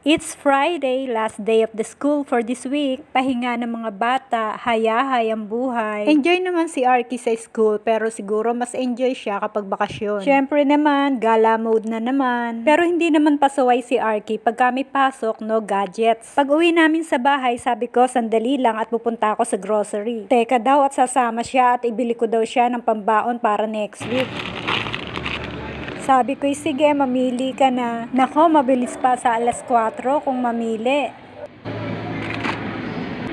It's Friday, last day of the school for this week. Pahinga ng mga bata, hayahay ang buhay. Enjoy naman si Arky sa school, pero siguro mas enjoy siya kapag bakasyon. Syempre naman, gala mode na naman. Pero hindi naman pasaway si Arky. Pagka may pasok, no gadgets. Pag uwi namin sa bahay, sabi ko sandali lang at pupunta ako sa grocery. Teka daw at sasama siya at ibili ko daw siya ng pambaon para next week. Sabi ko, sige, mamili ka na. Nako, mabilis pa sa alas 4 kung mamili.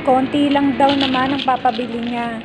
Konti lang daw naman ang papabili niya.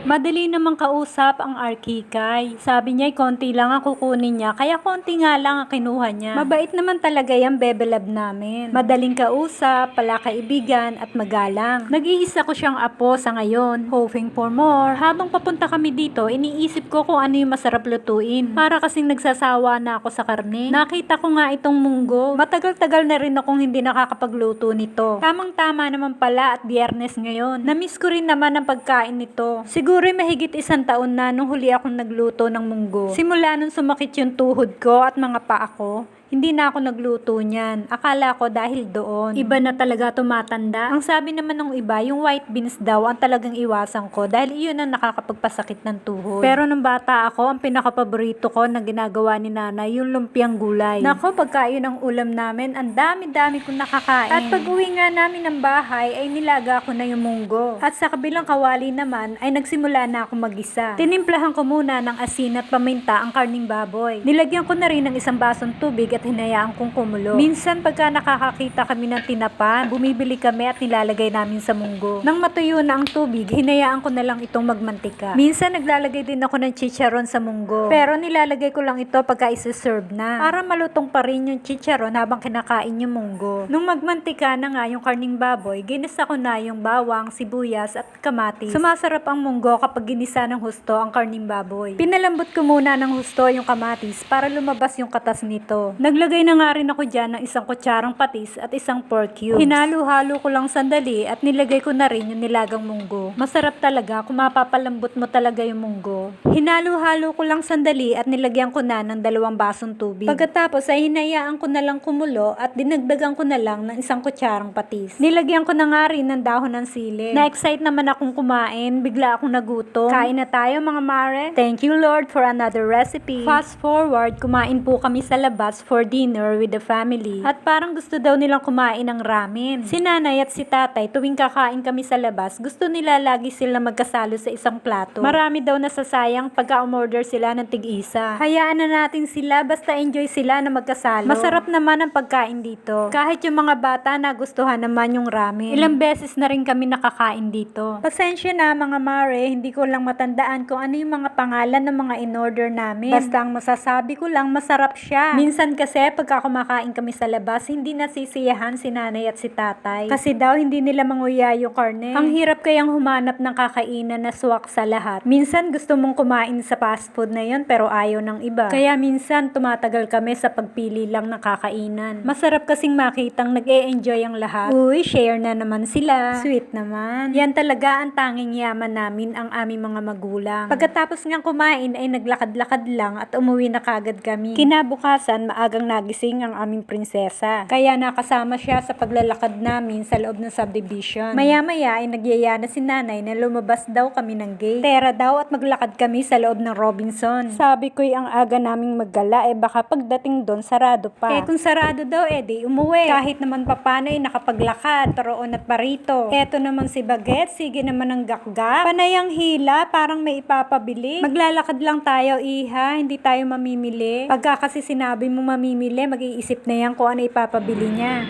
Madali namang kausap ang Arkikay. Sabi niya, konti lang ang kukunin niya, kaya konti nga lang ang kinuha niya. Mabait naman talaga yung bebelab namin. Madaling kausap, palakaibigan at magalang. Nag-iisa ko siyang apo sa ngayon, hoping for more. Habang papunta kami dito, iniisip ko kung ano yung masarap lutuin. Para kasing nagsasawa na ako sa karne. Nakita ko nga itong munggo. Matagal-tagal na rin akong hindi nakakapagluto nito. Tamang-tama naman pala at Biyernes ngayon. Namiss ko rin naman ang pagkain nito. Siguro mahigit 1 taon na nung huli akong nagluto ng munggo. Simula nung sumakit yung tuhod ko at mga paa ko, hindi na ako nagluto niyan. Akala ko dahil doon. Iba na talaga tumatanda. Ang sabi naman ng iba, yung white beans daw ang talagang iwasan ko dahil iyon ang nakakapagpasakit ng tuhod. Pero nung bata ako, ang pinakapaborito ko na ginagawa ni nanay, yung lumpiang gulay. Nako, pagka yun ang ulam namin, ang dami-dami kong nakakain. At pag uwi nga namin ng bahay, ay nilaga ko na yung munggo. At sa kabilang kawali naman, ay nagsimula na ako magisa. Tinimplahan ko muna ng asin at paminta ang karning baboy. Nilagyan ko na rin ng 1 basong tubig at hinayaan kong kumulo. Minsan pagka nakakakita kami ng tinapa, bumibili kami at nilalagay namin sa munggo. Nang matuyo na ang tubig, hinayaan ko na lang itong magmantika. Minsan naglalagay din ako ng chicharon sa munggo. Pero nilalagay ko lang ito pagka isa-serve na. Para malutong pa rin yung chicharon habang kinakain yung munggo. Nung magmantika na nga yung karning baboy, ginisa ko na yung bawang, sibuyas at kamatis. Sumasarap ang munggo kapag ginisa ng husto ang karning baboy. Pinalambot ko muna ng husto yung kamatis para lumabas yung katas nito. Naglagay na nga rin ako dyan ng 1 kutsarang patis at 1 pork cubes. Hinalo-halo ko lang sandali at nilagay ko na rin yung nilagang munggo. Masarap talaga kung mapapalambot mo talaga yung munggo. Hinalo-halo ko lang sandali at nilagyan ko na ng 2 basong tubig. Pagkatapos ay hinayaan ko na lang kumulo at dinagdagan ko na lang ng 1 kutsarang patis. Nilagyan ko na nga rin ng dahon ng sili. Na-excite naman akong kumain, bigla akong nagutom. Kain na tayo mga mare. Thank you Lord for another recipe. Fast forward, kumain po kami sa labas for dinner with the family. At parang gusto daw nilang kumain ng ramen. Si nanay at si tatay, tuwing kakain kami sa labas, gusto nila lagi sila magkasalo sa isang plato. Marami daw nasasayang pagka umorder sila ng tig-isa. Hayaan na natin sila, basta enjoy sila na magkasalo. Masarap naman ang pagkain dito. Kahit yung mga bata nagustuhan naman yung ramen. Ilang beses na rin kami nakakain dito. Pasensya na mga mare, hindi ko lang matandaan kung ano yung mga pangalan ng mga in-order namin. Basta ang masasabi ko lang, masarap siya. Minsan kasi pagka kumakain kami sa labas, hindi nasisiyahan si nanay at si tatay. Kasi daw hindi nila manguya yung karne. Ang hirap kayang humanap ng kakainan na swak sa lahat. Minsan gusto mong kumain sa fast food na yun pero ayaw ng iba. Kaya minsan tumatagal kami sa pagpili lang ng kakainan. Masarap kasing makitang nag-e-enjoy ang lahat. Uy, share na naman sila. Sweet naman. Yan talaga ang tanging yaman namin, ang aming mga magulang. Pagkatapos ngang kumain ay naglakad-lakad lang at umuwi na kagad kami. Kinabukasan, maagang nagising ang aming prinsesa. Kaya nakasama siya sa paglalakad namin sa loob ng subdivision. Maya-maya ay nagyaya na si nanay na lumabas daw kami ng gate. Tera daw at maglakad kami sa loob ng Robinson. Sabi ko'y ang aga naming maggala baka pagdating doon sarado pa. Kung sarado daw di umuwi. Kahit naman papano ay nakapaglakad, paroon at parito. Eto naman si Baget, sige naman ang gakgak. Panay ang hila, parang may ipapabili. Maglalakad lang tayo iha, hindi tayo mamimili. Pagka kasi sinabi mo mamimili, mag-iisip na yan kung ano ipapabili niya.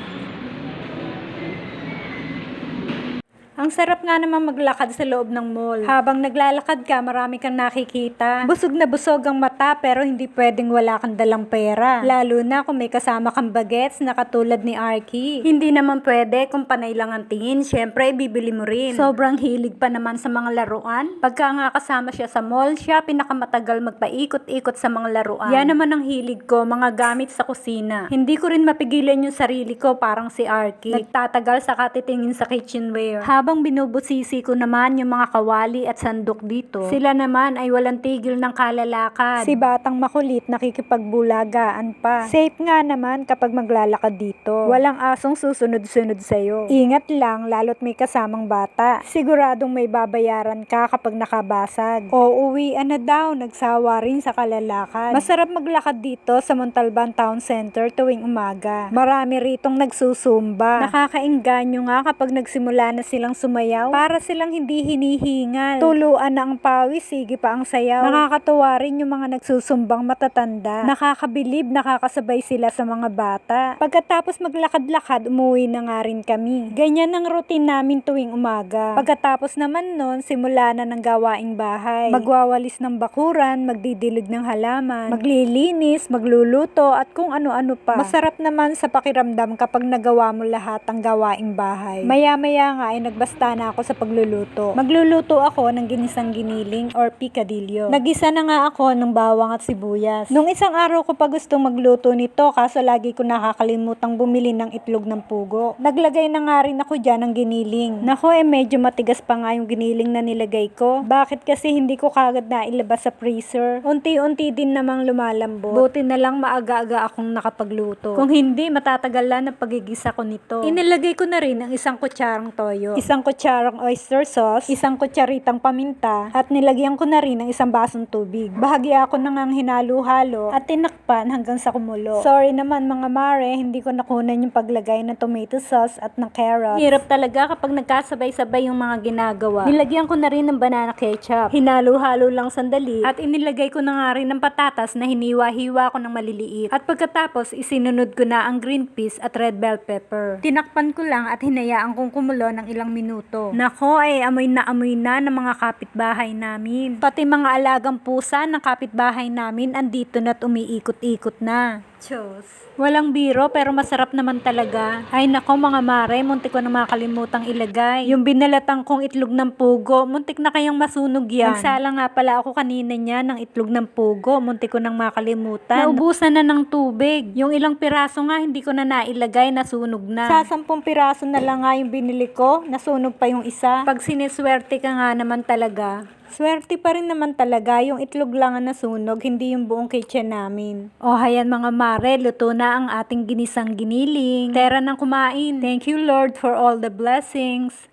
Ang sarap nga naman maglakad sa loob ng mall. Habang naglalakad ka, marami kang nakikita. Busog na busog ang mata pero hindi pwedeng wala kang dalang pera. Lalo na kung may kasama kang bagets na katulad ni Arky. Hindi naman pwede kung panay lang ang tingin. Syempre, bibili mo rin. Sobrang hilig pa naman sa mga laruan. Pagka nga kasama siya sa mall, siya pinakamatagal magpaikot-ikot sa mga laruan. Yan naman ang hilig ko, mga gamit sa kusina. Hindi ko rin mapigilan yung sarili ko parang si Arky. Nagtatagal sa katitingin sa kitchenware. Habang Habang binubusisi ko naman yung mga kawali at sandok dito, sila naman ay walang tigil ng kalalakad. Si batang makulit nakikipagbulagaan pa. Safe nga naman kapag maglalakad dito. Walang asong susunod-sunod sa'yo. Ingat lang lalo't may kasamang bata. Siguradong may babayaran ka kapag nakabasag. O uwian na daw, nagsawa rin sa kalalakad. Masarap maglakad dito sa Montalban Town Center tuwing umaga. Marami ritong nagsusumba. Nakakaengganyo nga kapag nagsimula na silang sumayaw. Para silang hindi hinihingal. Tuluan na ang pawis, sige pa ang sayaw. Nakakatuwa rin yung mga nagsusumbang matatanda. Nakakabilib, nakakasabay sila sa mga bata. Pagkatapos maglakad-lakad, umuwi na nga rin kami. Ganyan ang routine namin tuwing umaga. Pagkatapos naman nun, simula na ng gawaing bahay. Magwawalis ng bakuran, magdidilig ng halaman, maglilinis, magluluto, at kung ano-ano pa. Masarap naman sa pakiramdam kapag nagawa mo lahat ang gawaing bahay. Maya-maya nga ay nagbasta na ako sa pagluluto. Magluluto ako ng ginisang giniling or picadillo. Nagisa na nga ako ng bawang at sibuyas. Nung isang araw ko pa gustong magluto nito kaso lagi ko nakakalimutang bumili ng itlog ng pugo. Naglagay na nga rin ako dyan ng giniling. Nako medyo matigas pa nga yung giniling na nilagay ko. Bakit kasi hindi ko kagad na ilabas sa freezer? Unti-unti din namang lumalambot. Buti na lang maaga-aga akong nakapagluto. Kung hindi, matatagalan ang pagigisa ko nito. Inilagay ko na rin ang isang kutsarang toyo, isang kutsarang oyster sauce, isang kutsaritang paminta, at nilagyan ko na rin ng isang basong tubig. Bahagya ako nang hinalo-halo at tinakpan hanggang sa kumulo. Sorry naman mga mare, hindi ko nakunan yung paglagay ng tomato sauce at ng carrots. Hirap talaga kapag nagkasabay-sabay yung mga ginagawa. Nilagyan ko na rin ng banana ketchup. Hinalo-halo lang sandali at inilagay ko na nga rin ng patatas na hiniwa-hiwa ko ng maliliit. At pagkatapos, isinunod ko na ang green peas at red bell pepper. Tinakpan ko lang at hinayaan kong kumulo ng ilang minuto. Nako ay amoy na ng mga kapitbahay namin. Pati mga alagang pusa ng kapitbahay namin andito na't umiikot-ikot na. Diyos. Walang biro pero masarap naman talaga. Ay nako mga mare, muntik ko na makalimutang ilagay. Yung binalatan kong itlog ng pugo, muntik na kayang masunog yan. Nagsala nga pala ako kanina niya ng itlog ng pugo, muntik ko nang makalimutan. Naubusan na ng tubig. Yung ilang piraso nga hindi ko na nailagay, nasunog na. Sa 10 piraso na lang nga yung binili ko, nasunog pa yung isa. Pag siniswerte ka nga naman talaga, swerte pa rin naman talaga, yung itlog lang ang nasunog, hindi yung buong kitchen namin. O hayan mga mare, luto na ang ating ginisang giniling. Tara nang kumain. Thank you Lord for all the blessings.